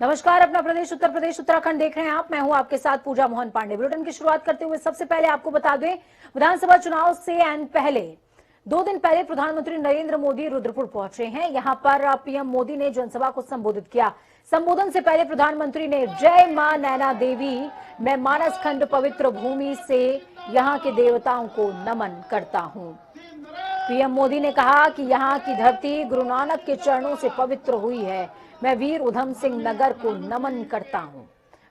नमस्कार, अपना प्रदेश उत्तर प्रदेश उत्तराखंड देख रहे हैं आप। मैं हूं आपके साथ पूजा मोहन पांडे। बुलेटिन की शुरुआत करते हुए सबसे पहले आपको बता दें, विधानसभा चुनाव से पहले 2 दिन पहले प्रधानमंत्री नरेंद्र मोदी रुद्रपुर पहुंचे हैं। यहां पर पीएम मोदी ने जनसभा को संबोधित किया। संबोधन से पहले प्रधानमंत्री ने जय मां नैना देवी, मैं मानस खंड पवित्र भूमि से यहाँ के देवताओं को नमन करता हूँ। पीएम मोदी ने कहा कि यहाँ की धरती गुरु नानक के चरणों से पवित्र हुई है। मैं वीर उधम सिंह नगर को नमन करता हूँ।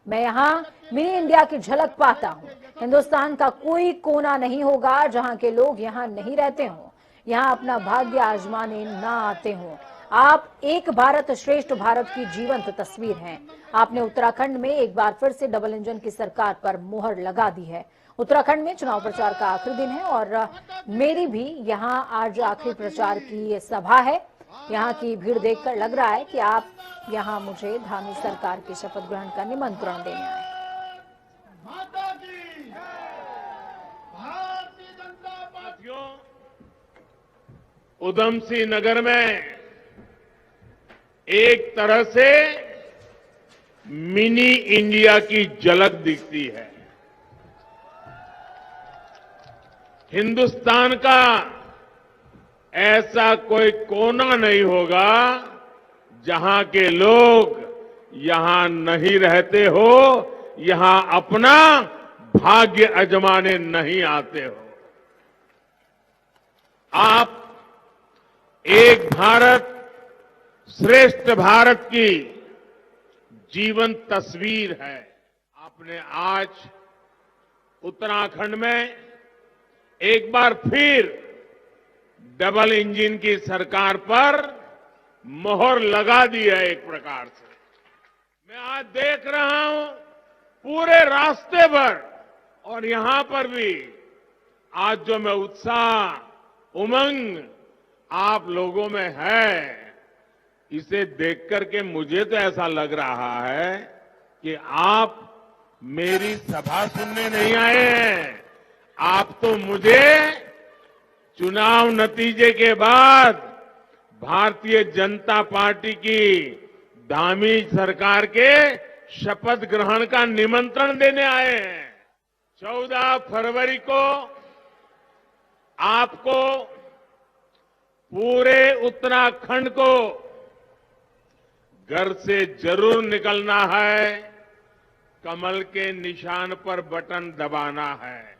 मैं यहाँ मिनी इंडिया की झलक पाता हूँ। हिंदुस्तान का कोई कोना नहीं होगा जहाँ के लोग यहाँ नहीं रहते हों, यहाँ अपना भाग्य आजमाने ना आते हों। आप एक भारत श्रेष्ठ भारत की जीवंत तस्वीर हैं। आपने उत्तराखंड में एक बार फिर से डबल इंजन की सरकार पर मुहर लगा दी है। उत्तराखंड में चुनाव प्रचार का आखिरी दिन है और मेरी भी यहाँ आज आखिरी प्रचार की सभा है। यहाँ की भीड़ देखकर लग रहा है कि आप यहाँ मुझे धामी सरकार की शपथ ग्रहण का निमंत्रण देने आए। उधम सिंह नगर में एक तरह से मिनी इंडिया की झलक दिखती है। हिंदुस्तान का ऐसा कोई कोना नहीं होगा जहां के लोग यहां नहीं रहते हो, यहां अपना भाग्य आजमाने नहीं आते हो। आप एक भारत श्रेष्ठ भारत की जीवंत तस्वीर है। आपने आज उत्तराखंड में एक बार फिर डबल इंजन की सरकार पर मोहर लगा दी है। एक प्रकार से मैं आज देख रहा हूं पूरे रास्ते पर और यहां पर भी आज जो मैं उत्साह उमंग आप लोगों में है, इसे देख करके मुझे तो ऐसा लग रहा है कि आप मेरी सभा सुनने नहीं आए हैं। आप तो मुझे चुनाव नतीजे के बाद भारतीय जनता पार्टी की धामी सरकार के शपथ ग्रहण का निमंत्रण देने आए हैं। 14 फरवरी को आपको पूरे उत्तराखंड को घर से जरूर निकलना है, कमल के निशान पर बटन दबाना है।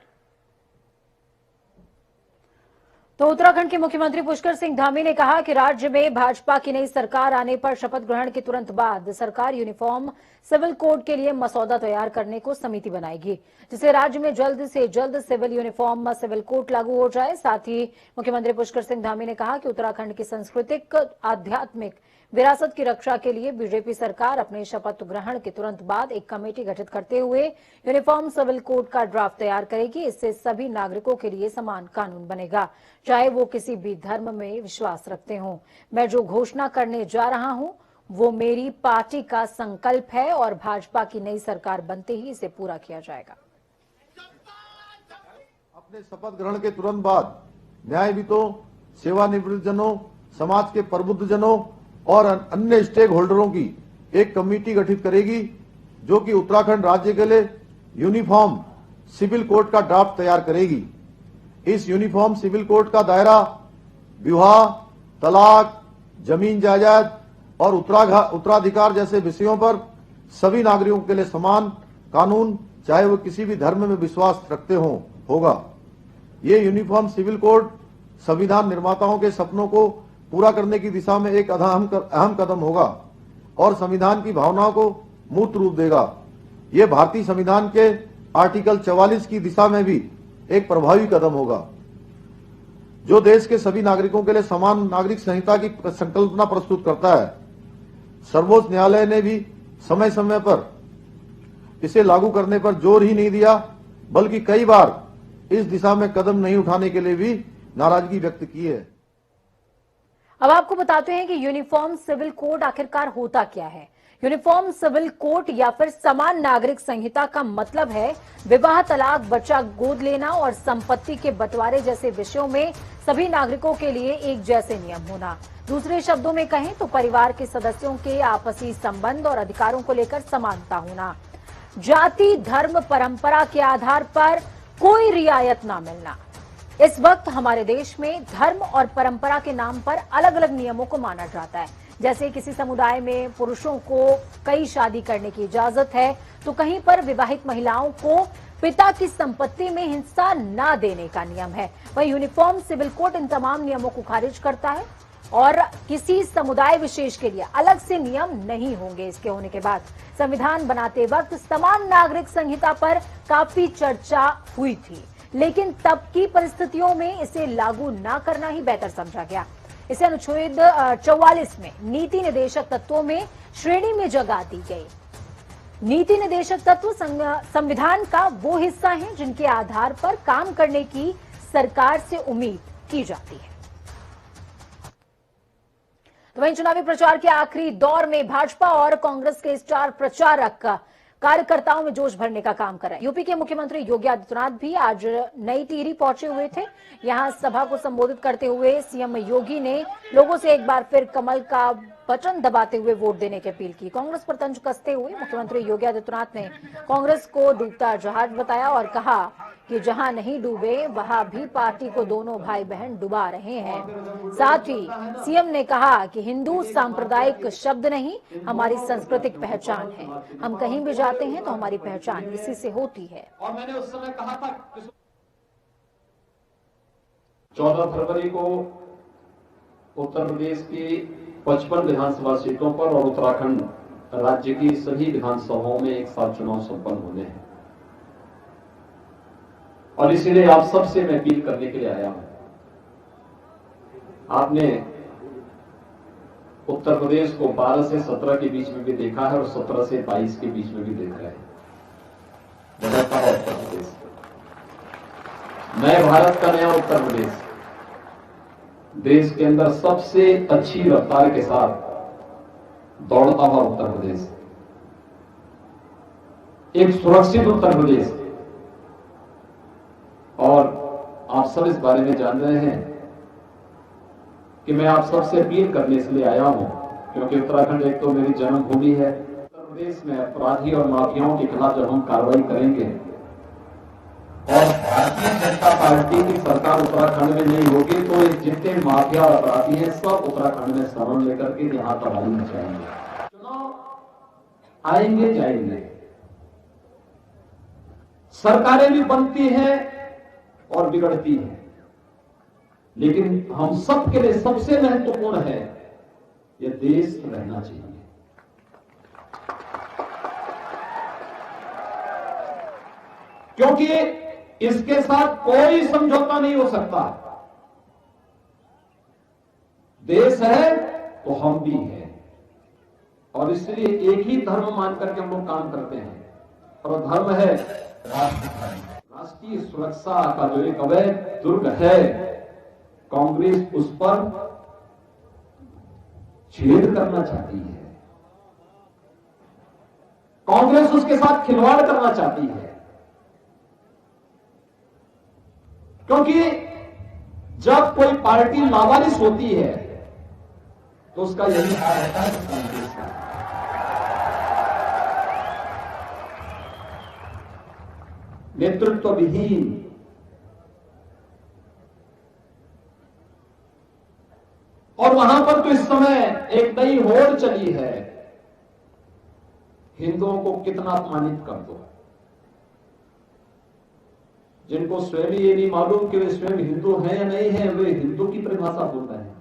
तो उत्तराखंड के मुख्यमंत्री पुष्कर सिंह धामी ने कहा कि राज्य में भाजपा की नई सरकार आने पर शपथ ग्रहण के तुरंत बाद सरकार यूनिफॉर्म सिविल कोड के लिए मसौदा तैयार करने को समिति बनाएगी, जिससे राज्य में जल्द से जल्द सिविल यूनिफॉर्म सिविल कोड लागू हो जाए। साथ ही मुख्यमंत्री पुष्कर सिंह धामी ने कहा कि उत्तराखंड की सांस्कृतिक आध्यात्मिक विरासत की रक्षा के लिए बीजेपी सरकार अपने शपथ ग्रहण के तुरंत बाद एक कमेटी गठित करते हुए यूनिफॉर्म सिविल कोड का ड्राफ्ट तैयार करेगी। इससे सभी नागरिकों के लिए समान कानून बनेगा, चाहे वो किसी भी धर्म में विश्वास रखते हों। मैं जो घोषणा करने जा रहा हूं वो मेरी पार्टी का संकल्प है और भाजपा की नई सरकार बनते ही इसे पूरा किया जाएगा। अपने शपथ ग्रहण के तुरंत बाद न्यायविदों, सेवानिवृत्त जनों, समाज के प्रबुद्ध जनों और अन्य स्टेक होल्डरों की एक कमेटी गठित करेगी, जो कि उत्तराखंड राज्य के लिए यूनिफॉर्म सिविल कोड का ड्राफ्ट तैयार करेगी। इस यूनिफॉर्म सिविल कोड का दायरा विवाह, तलाक, जमीन जायदाद और उत्तराधिकार जैसे विषयों पर सभी नागरिकों के लिए समान कानून, चाहे वो किसी भी धर्म में विश्वास रखते हों, होगा। ये यूनिफॉर्म सिविल कोड संविधान निर्माताओं के सपनों को पूरा करने की दिशा में एक अहम कदम होगा और संविधान की भावनाओं को मूर्त रूप देगा। ये भारतीय संविधान के आर्टिकल 44 की दिशा में भी एक प्रभावी कदम होगा, जो देश के सभी नागरिकों के लिए समान नागरिक संहिता की संकल्पना प्रस्तुत करता है। सर्वोच्च न्यायालय ने भी समय समय पर इसे लागू करने पर जोर ही नहीं दिया, बल्कि कई बार इस दिशा में कदम नहीं उठाने के लिए भी नाराजगी व्यक्त की है। अब आपको बताते हैं कि यूनिफॉर्म सिविल कोड आखिरकार होता क्या है। यूनिफॉर्म सिविल कोड या फिर समान नागरिक संहिता का मतलब है विवाह, तलाक, बच्चा गोद लेना और संपत्ति के बंटवारे जैसे विषयों में सभी नागरिकों के लिए एक जैसे नियम होना। दूसरे शब्दों में कहें तो परिवार के सदस्यों के आपसी संबंध और अधिकारों को लेकर समानता होना। जाति, धर्म, परंपरा के आधार पर कोई रियायत ना मिलना। इस वक्त हमारे देश में धर्म और परंपरा के नाम पर अलग अलग नियमों को माना जाता है। जैसे किसी समुदाय में पुरुषों को कई शादी करने की इजाजत है, तो कहीं पर विवाहित महिलाओं को पिता की संपत्ति में हिस्सा ना देने का नियम है। वहीं यूनिफॉर्म सिविल कोड इन तमाम नियमों को खारिज करता है और किसी समुदाय विशेष के लिए अलग से नियम नहीं होंगे। इसके होने के बाद संविधान बनाते वक्त समान नागरिक संहिता पर काफी चर्चा हुई थी, लेकिन तब की परिस्थितियों में इसे लागू न करना ही बेहतर समझा गया। इसे अनुच्छेद 44 में नीति निर्देशक तत्वों में श्रेणी में जगह दी गई। नीति निर्देशक तत्व संविधान का वो हिस्सा है जिनके आधार पर काम करने की सरकार से उम्मीद की जाती है। तो वहीं चुनावी प्रचार के आखिरी दौर में भाजपा और कांग्रेस के स्टार प्रचारक कार्यकर्ताओं में जोश भरने का काम कर रहे हैं। यूपी के मुख्यमंत्री योगी आदित्यनाथ भी आज नई टिहरी पहुंचे हुए थे। यहां सभा को संबोधित करते हुए सीएम योगी ने लोगों से एक बार फिर कमल का बटन दबाते हुए वोट देने की अपील की। कांग्रेस पर तंज कसते हुए मुख्यमंत्री योगी आदित्यनाथ ने कांग्रेस को डूबता जहाज बताया और कहा कि जहां नहीं डूबे वहां भी पार्टी को दोनों भाई बहन डुबा रहे हैं। साथ ही सीएम ने कहा कि हिंदू सांप्रदायिक शब्द नहीं, हमारी सांस्कृतिक पहचान है। हम कहीं भी जाते हैं तो हमारी पहचान इसी से होती है। और मैंने उस समय कहा था 14 फरवरी को उत्तर प्रदेश की 55 विधानसभा सीटों पर और उत्तराखंड राज्य की सभी विधानसभाओं में एक साथ चुनाव संपन्न होने हैं और इसीलिए आप सबसे मैं अपील करने के लिए आया हूं। आपने उत्तर प्रदेश को 12 से 17 के बीच में भी देखा है और 17 से 22 के बीच में भी देख रहे हैं। बदलता है उत्तर प्रदेश, नए भारत का नया उत्तर प्रदेश, देश के अंदर सबसे अच्छी रफ्तार के साथ दौड़ता हुआ उत्तर प्रदेश, एक सुरक्षित उत्तर प्रदेश। और आप सब इस बारे में जान रहे हैं कि मैं आप सबसे अपील करने इसलिए आया हूं क्योंकि उत्तराखंड एक तो मेरी जन्मभूमि है। उत्तर प्रदेश में अपराधी और माफियाओं के खिलाफ जब हम कार्रवाई करेंगे और भारतीय जनता पार्टी की सरकार उत्तराखंड में नहीं होगी तो ये जितने माफिया और अपराधी हैं सब उत्तराखंड में शरण लेकर के यहां तबाही मचाएंगे। चुनाव आएंगे जाएंगे, सरकारें भी बनती हैं और बिगड़ती है, लेकिन हम सब के लिए सबसे महत्वपूर्ण है यह देश रहना चाहिए। क्योंकि इसके साथ कोई समझौता नहीं हो सकता। देश है तो हम भी हैं और इसलिए एक ही धर्म मान करके हम लोग काम करते हैं और धर्म है राष्ट्रीय सुरक्षा का जो एक अवैध दुर्ग है, कांग्रेस उस पर छेद करना चाहती है, कांग्रेस उसके साथ खिलवाड़ करना चाहती है। क्योंकि जब कोई पार्टी लावारिस होती है तो उसका यही हाल रहता है कांग्रेस का। नेतृत्व विहीन, और वहां पर तो इस समय एक नई होड़ चली है, हिंदुओं को कितना अपमानित कर दो। जिनको स्वयं ये नहीं मालूम कि वे स्वयं हिंदू हैं या नहीं है, वे हिंदू की परिभाषा बोल रहे हैं।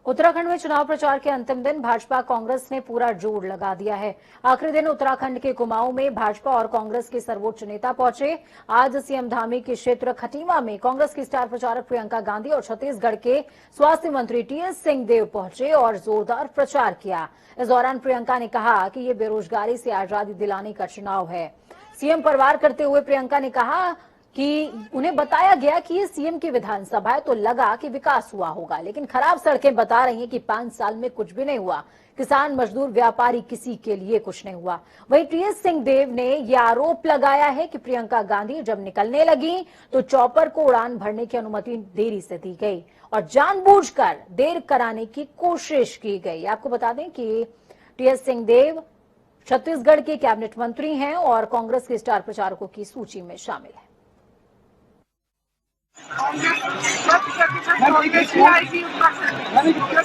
उत्तराखंड में चुनाव प्रचार के अंतिम दिन भाजपा कांग्रेस ने पूरा जोर लगा दिया है। आखिरी दिन उत्तराखंड के कुमाऊं में भाजपा और कांग्रेस के सर्वोच्च नेता पहुंचे। आज सीएम धामी के क्षेत्र खटीमा में कांग्रेस की स्टार प्रचारक प्रियंका गांधी और छत्तीसगढ़ के स्वास्थ्य मंत्री टीएस सिंहदेव पहुंचे और जोरदार प्रचार किया। इस दौरान प्रियंका ने कहा कि ये बेरोजगारी से आजादी दिलाने का चुनाव है। सीएम पर वार करते हुए प्रियंका ने कहा कि उन्हें बताया गया कि ये सीएम की विधानसभा है तो लगा कि विकास हुआ होगा, लेकिन खराब सड़कें बता रही हैं कि 5 साल में कुछ भी नहीं हुआ। किसान, मजदूर, व्यापारी, किसी के लिए कुछ नहीं हुआ। वहीं टीएस सिंहदेव ने यह आरोप लगाया है कि प्रियंका गांधी जब निकलने लगी तो चॉपर को उड़ान भरने की अनुमति देरी से दी गई और जानबूझकर देर कराने की कोशिश की गई। आपको बता दें कि टीएस सिंहदेव छत्तीसगढ़ के कैबिनेट मंत्री हैं और कांग्रेस के स्टार प्रचारकों की सूची में शामिल है।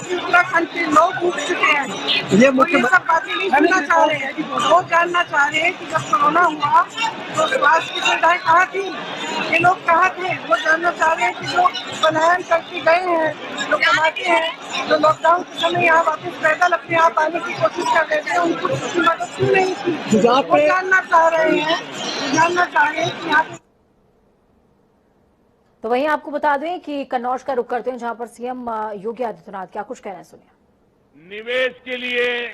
उत्तराखंड के लोग उठ चुके हैं, ये सब बातें नहीं सुनना चाह रहे हैं। वो जानना चाह रहे हैं कि जब कोरोना हुआ तो स्वास्थ्य की सुविधाएं कहाँ थी, ये लोग कहाँ थे। वो जानना चाह रहे हैं कि जो पलायन करके गए हैं, जो कमाते हैं, जो लॉकडाउन के समय यहाँ वापस पैदल अपने आप आने की कोशिश कर रहे थे, उनको किसी मदद क्यों नहीं थी। वो जानना चाह रहे हैं कि यहाँ पे। तो वहीं आपको बता दें कि कन्नौज का रुख करते हैं, जहां पर सीएम योगी आदित्यनाथ क्या कुछ कह रहे हैं, सुनिए। निवेश के लिए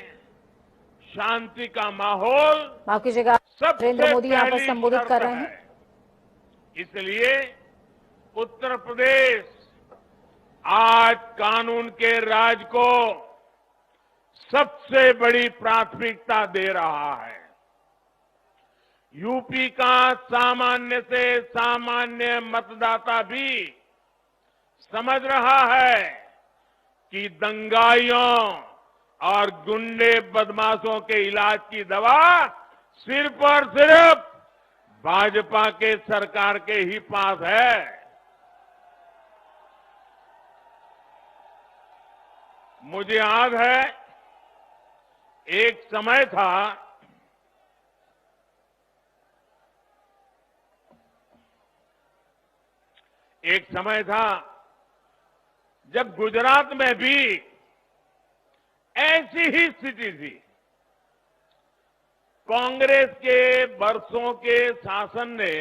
शांति का माहौल माफ कीजिएगा, नरेंद्र मोदी यहाँ पर संबोधित कर रहे हैं। इसलिए उत्तर प्रदेश आज कानून के राज को सबसे बड़ी प्राथमिकता दे रहा है। यूपी का सामान्य से सामान्य मतदाता भी समझ रहा है कि दंगाइयों और गुंडे बदमाशों के इलाज की दवा सिर्फ और सिर्फ भाजपा के सरकार के ही पास है। मुझे याद है एक समय था जब गुजरात में भी ऐसी ही स्थिति थी। कांग्रेस के वर्षों के शासन ने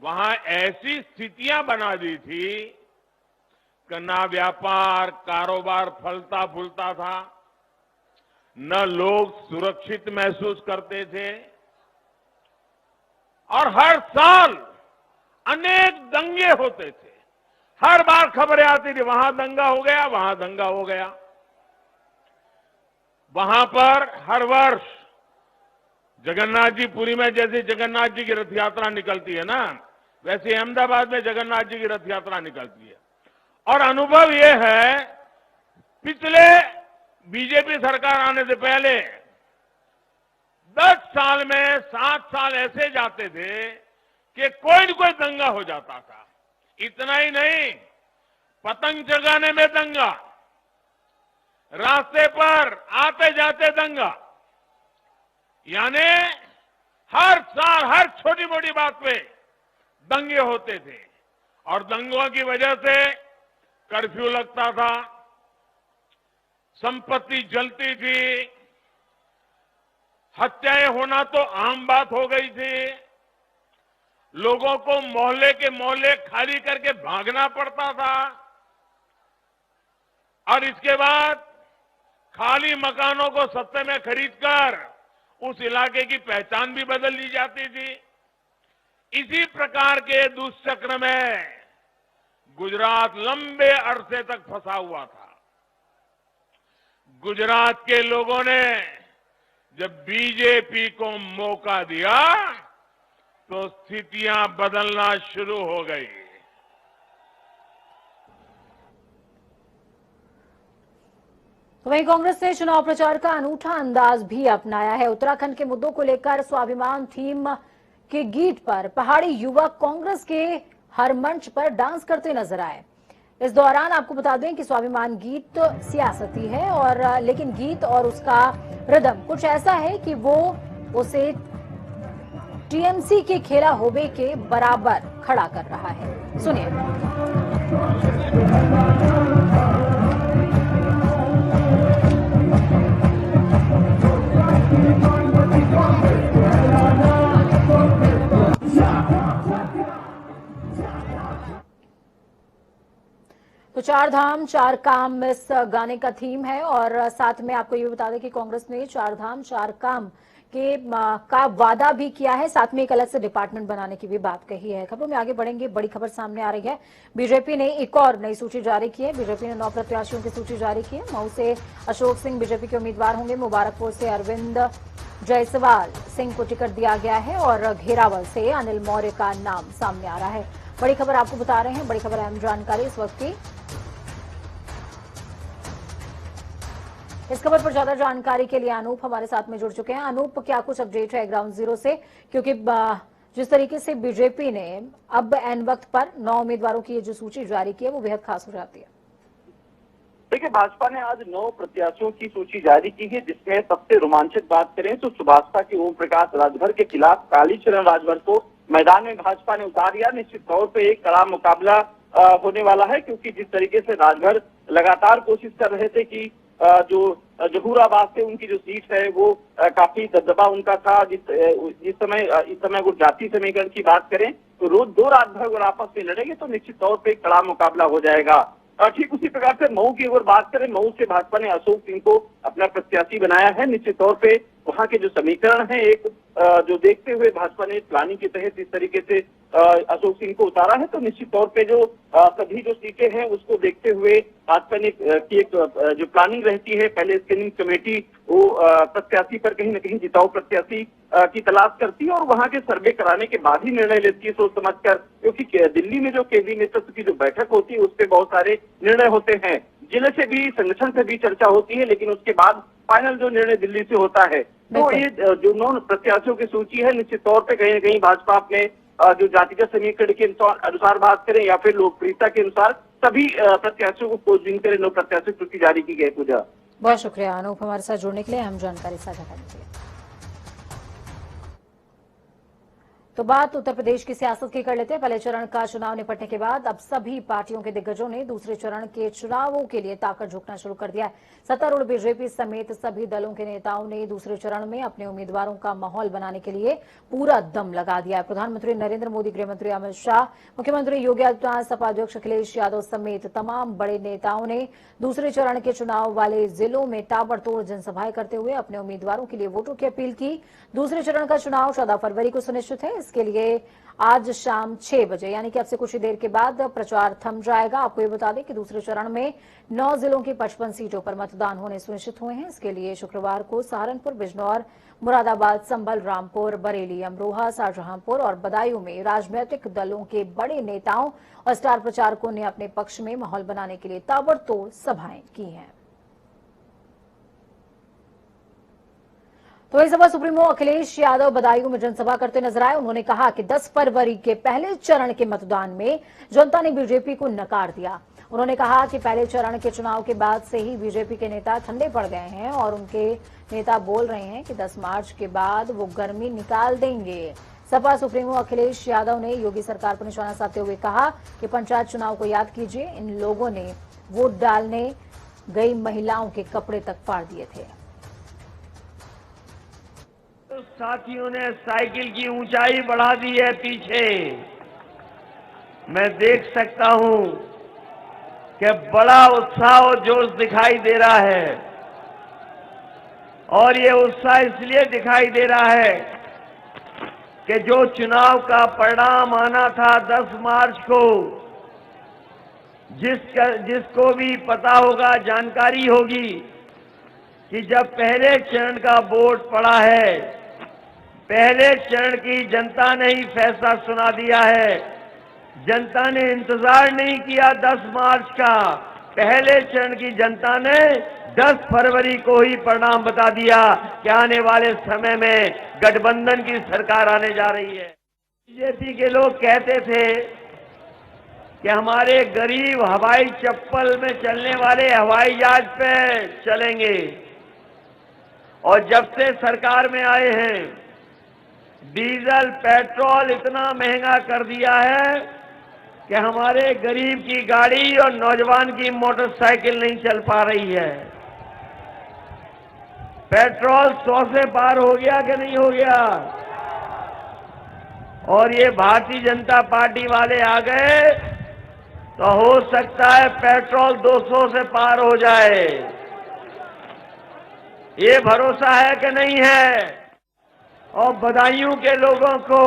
वहां ऐसी स्थितियां बना दी थी कि न व्यापार कारोबार फलता फूलता था, न लोग सुरक्षित महसूस करते थे और हर साल अनेक दंगे होते थे। हर बार खबरें आती थी, वहां दंगा हो गया, वहां दंगा हो गया। वहां पर हर वर्ष जगन्नाथ जी पुरी में जैसे जगन्नाथ जी की रथ यात्रा निकलती है ना, वैसे अहमदाबाद में जगन्नाथ जी की रथ यात्रा निकलती है। और अनुभव यह है, पिछले बीजेपी सरकार आने से पहले 10 साल में 7 साल ऐसे जाते थे कि कोई न कोई दंगा हो जाता था। इतना ही नहीं, पतंग जगाने में दंगा, रास्ते पर आते जाते दंगा, यानी हर साल हर छोटी मोटी बात पे दंगे होते थे और दंगों की वजह से कर्फ्यू लगता था, संपत्ति जलती थी, हत्याएं होना तो आम बात हो गई थी, लोगों को मोहल्ले के मोहल्ले खाली करके भागना पड़ता था और इसके बाद खाली मकानों को सस्ते में खरीदकर उस इलाके की पहचान भी बदल ली जाती थी। इसी प्रकार के दुष्चक्र में गुजरात लंबे अरसे तक फंसा हुआ था। गुजरात के लोगों ने जब बीजेपी को मौका दिया तो स्थितियां बदलना शुरू हो गई। तो वहीं कांग्रेस ने चुनाव प्रचार का अनूठा अंदाज भी अपनाया है। उत्तराखंड के मुद्दों को लेकर स्वाभिमान थीम के गीत पर पहाड़ी युवक कांग्रेस के हर मंच पर डांस करते नजर आए। इस दौरान आपको बता दें कि स्वाभिमान गीत सियासती है और लेकिन गीत और उसका रिदम कुछ ऐसा है कि वो उसे टीएमसी के खेला होबे के बराबर खड़ा कर रहा है। सुनिए। तो 4 धाम 4 काम इस गाने का थीम है और साथ में आपको ये बता दें कि कांग्रेस ने 4 धाम 4 काम का वादा भी किया है, साथ में एक अलग से डिपार्टमेंट बनाने की भी बात कही है। खबरों में आगे बढ़ेंगे। बड़ी खबर सामने आ रही है, बीजेपी ने एक और नई सूची जारी की है। बीजेपी ने 9 प्रत्याशियों की सूची जारी की है। मऊ से अशोक सिंह बीजेपी के उम्मीदवार होंगे। मुबारकपुर से अरविंद जायसवाल सिंह को टिकट दिया गया है और घेरावल से अनिल मौर्य का नाम सामने आ रहा है। बड़ी खबर आपको बता रहे हैं, बड़ी खबर अहम जानकारी इस वक्त की। इस खबर पर ज्यादा जानकारी के लिए अनूप हमारे साथ में जुड़ चुके हैं। अनूप, क्या कुछ अपडेट है ग्राउंड जीरो से, क्योंकि जिस तरीके से बीजेपी ने अब एन वक्त पर 9 उम्मीदवारों की जो सूची जारी की है वो बेहद खास हो जाती है। देखिए, भाजपा ने आज 9 प्रत्याशियों की सूची जारी की है, जिसमें सबसे रोमांचक बात करें तो सुभाषपा के ओम प्रकाश राजभर के खिलाफ कालीचरण राजभर को मैदान में भाजपा ने उतार दिया। निश्चित तौर पर एक कड़ा मुकाबला होने वाला है, क्योंकि जिस तरीके से राजभर लगातार कोशिश कर रहे थे कि जो जहूराबाद से उनकी जो सीट है वो काफी दबदबा उनका था। इस समय वो जाति समीकरण की बात करें तो रोज 2 रात भर अगर आपस में लड़ेंगे तो निश्चित तौर पे एक कड़ा मुकाबला हो जाएगा। ठीक उसी प्रकार से मऊ की अगर बात करें, मऊ से भाजपा ने अशोक सिंह को अपना प्रत्याशी बनाया है। निश्चित तौर पे वहां के जो समीकरण है एक जो देखते हुए भाजपा ने प्लानिंग के तहत इस तरीके से अशोक सिंह को उतारा है। तो निश्चित तौर पे जो सभी जो सीटें हैं उसको देखते हुए भाजपा ने की एक जो प्लानिंग रहती है, पहले स्क्रीनिंग कमेटी वो प्रत्याशी पर कहीं न कहीं जिताऊ प्रत्याशी की तलाश करती है और वहां के सर्वे कराने के बाद ही निर्णय लेती है सोच समझकर, क्योंकि दिल्ली में जो केंद्रीय नेतृत्व की जो बैठक होती है उस पर बहुत सारे निर्णय होते हैं। जिले से भी, संगठन से भी चर्चा होती है, लेकिन उसके बाद फाइनल जो निर्णय दिल्ली से होता है। तो ये जो 9 प्रत्याशियों की सूची है, निश्चित तौर पे कहीं न कहीं भाजपा अपने जो जातिगत समीकरण के अनुसार बात करें या फिर लोकप्रियता के अनुसार सभी प्रत्याशियों को खोजबीन करें 9 प्रत्याशियों की सूची जारी की गई। पूजा, बहुत शुक्रिया अनूप हमारे साथ जुड़ने के लिए, अहम जानकारी साझा करने के लिए। तो बात उत्तर प्रदेश की सियासत की कर लेते हैं। पहले चरण का चुनाव निपटने के बाद अब सभी पार्टियों के दिग्गजों ने दूसरे चरण के चुनावों के लिए ताकत झोंकना शुरू कर दिया है। सत्तारूढ़ बीजेपी समेत सभी दलों के नेताओं ने दूसरे चरण में अपने उम्मीदवारों का माहौल बनाने के लिए पूरा दम लगा दिया है। प्रधानमंत्री नरेंद्र मोदी, गृहमंत्री अमित शाह, मुख्यमंत्री योगी आदित्यनाथ, सपा अध्यक्ष अखिलेश यादव समेत तमाम बड़े नेताओं ने दूसरे चरण के चुनाव वाले जिलों में ताबड़तोड़ जनसभाएं करते हुए अपने उम्मीदवारों के लिए वोटों की अपील की। दूसरे चरण का चुनाव 14 फरवरी को सुनिश्चित है। इसके लिए आज शाम 6 बजे यानी कि अब से कुछ ही देर के बाद प्रचार थम जाएगा। आपको ये बता दें कि दूसरे चरण में 9 जिलों की 55 सीटों पर मतदान होने सुनिश्चित हुए हैं। इसके लिए शुक्रवार को सहारनपुर, बिजनौर, मुरादाबाद, संभल, रामपुर, बरेली, अमरोहा, शाहजहांपुर और बदायूं में राजनीतिक दलों के बड़े नेताओं और स्टार प्रचारकों ने अपने पक्ष में माहौल बनाने के लिए ताबड़तोड़ सभाएं की हैं। तो इस सभा सुप्रीमो अखिलेश यादव बदायूं में जनसभा करते नजर आए। उन्होंने कहा कि 10 फरवरी के पहले चरण के मतदान में जनता ने बीजेपी को नकार दिया। उन्होंने कहा कि पहले चरण के चुनाव के बाद से ही बीजेपी के नेता ठंडे पड़ गए हैं और उनके नेता बोल रहे हैं कि 10 मार्च के बाद वो गर्मी निकाल देंगे। सपा सुप्रीमो अखिलेश यादव ने योगी सरकार पर निशाना साधते हुए कहा कि पंचायत चुनाव को याद कीजिए, इन लोगों ने वोट डालने गई महिलाओं के कपड़े तक फाड़ दिए थे। तो साथियों ने साइकिल की ऊंचाई बढ़ा दी है पीछे। मैं देख सकता हूं कि बड़ा उत्साह और जोश दिखाई दे रहा है और ये उत्साह इसलिए दिखाई दे रहा है कि जो चुनाव का परिणाम आना था 10 मार्च को, जिसको भी पता होगा, जानकारी होगी कि जब पहले चरण का वोट पड़ा है, पहले चरण की जनता ने ही फैसला सुना दिया है। जनता ने इंतजार नहीं किया 10 मार्च का, पहले चरण की जनता ने 10 फरवरी को ही परिणाम बता दिया कि आने वाले समय में गठबंधन की सरकार आने जा रही है। बीजेपी के लोग कहते थे कि हमारे गरीब हवाई चप्पल में चलने वाले हवाई जहाज पे चलेंगे, और जब से सरकार में आए हैं डीजल पेट्रोल इतना महंगा कर दिया है कि हमारे गरीब की गाड़ी और नौजवान की मोटरसाइकिल नहीं चल पा रही है। पेट्रोल 100 से पार हो गया कि नहीं हो गया, और ये भारतीय जनता पार्टी वाले आ गए तो हो सकता है पेट्रोल 200 से पार हो जाए। ये भरोसा है कि नहीं है? और बदायूं के लोगों को,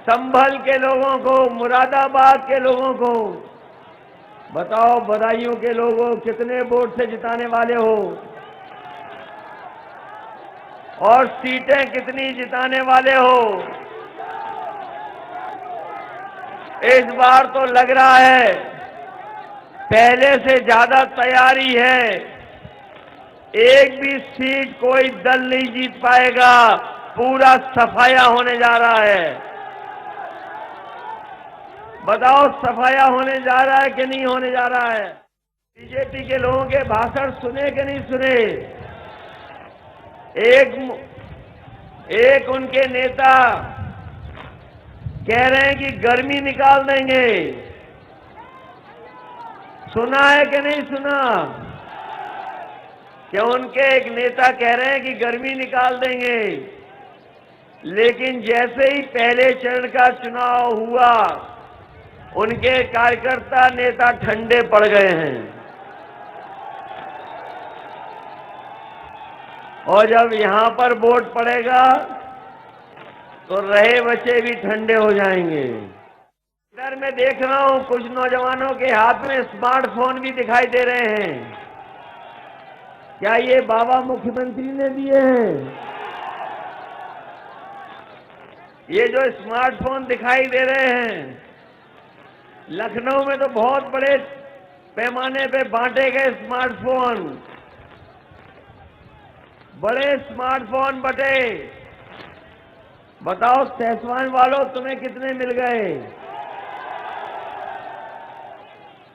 संभल के लोगों को, मुरादाबाद के लोगों को बताओ, बदायूं के लोगों कितने वोट से जिताने वाले हो और सीटें कितनी जिताने वाले हो? इस बार तो लग रहा है पहले से ज्यादा तैयारी है। एक भी सीट कोई दल नहीं जीत पाएगा, पूरा सफाया होने जा रहा है। बताओ सफाया होने जा रहा है कि नहीं होने जा रहा है? बीजेपी के लोगों के भाषण सुने कि नहीं सुने? एक उनके नेता कह रहे हैं कि गर्मी निकाल देंगे। सुना है कि नहीं सुना? क्या उनके एक नेता कह रहे हैं कि गर्मी निकाल देंगे, लेकिन जैसे ही पहले चरण का चुनाव हुआ उनके कार्यकर्ता नेता ठंडे पड़ गए हैं और जब यहां पर वोट पड़ेगा तो रहे बचे भी ठंडे हो जाएंगे। इधर मैं देख रहा हूं कुछ नौजवानों के हाथ में स्मार्टफोन भी दिखाई दे रहे हैं। क्या ये बाबा मुख्यमंत्री ने दिए हैं? ये जो स्मार्टफोन दिखाई दे रहे हैं, लखनऊ में तो बहुत बड़े पैमाने पे बांटे गए स्मार्टफोन, बड़े स्मार्टफोन बटे। बताओ सैसवान वालों तुम्हें कितने मिल गए?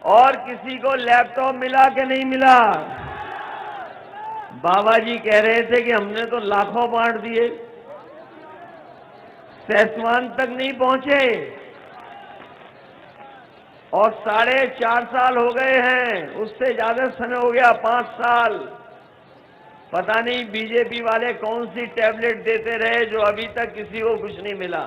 और किसी को लैपटॉप मिला कि नहीं मिला? बाबा जी कह रहे थे कि हमने तो लाखों बांट दिए, सैसवान तक नहीं पहुंचे और 4.5 साल हो गए हैं, उससे ज्यादा समय हो गया, 5 साल। पता नहीं बीजेपी वाले कौन सी टैबलेट देते रहे जो अभी तक किसी को कुछ नहीं मिला।